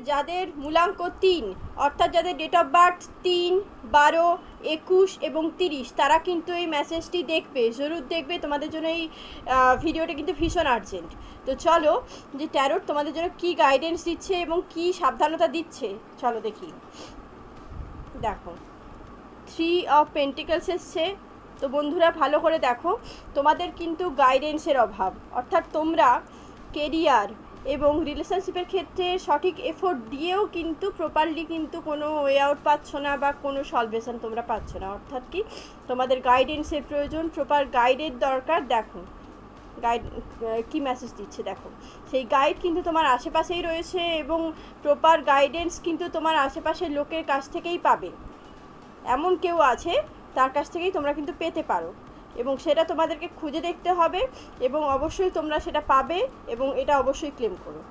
যাদের মূলাঙ্ক 3 অর্থাৎ যাদের ডেট অফ বার্থ 3, 12, 21 এবং 30 তারা কিন্তু এই মেসেজটি দেখবে, জরুর দেখবে। তোমাদের জন্য এই ভিডিওটা কিন্তু ভীষণ আর্জেন্ট। তো চলো যে ট্যারোট তোমাদের জন্য কি গাইডেন্স দিচ্ছে এবং কি সাবধানতা দিচ্ছে চলো দেখি। দেখো 3 অফ পেন্টিকলস এসছে। তো বন্ধুরা ভালো করে দেখো, তোমাদের কিন্তু গাইডেন্সের অভাব, অর্থাৎ তোমরা কেরিয়ার এবং রিলেশনশিপের ক্ষেত্রে সঠিক এফোর্ট দিয়েও কিন্তু প্রপারলি কিন্তু কোনো ওয়ে আউট পাচ্ছ না বা কোনো সলভেশন তোমরা পাচ্ছ না। অর্থাৎ কি তোমাদের গাইডেন্সের প্রয়োজন, প্রপার গাইডের দরকার। দেখো গাইড কী মেসেজ দিচ্ছে দেখো, সেই গাইড কিন্তু তোমার আশেপাশেই রয়েছে এবং প্রপার গাইডেন্স কিন্তু তোমার আশেপাশের লোকের কাছ থেকেই পাবে। এমন কেউ আছে তার কাছ থেকেই তোমরা কিন্তু পেতে পারো এবং সেটা তোমাদেরকে খুঁজে দেখতে হবে এবং অবশ্যই তোমরা সেটা পাবে এবং এটা অবশ্যই ক্লেম করো।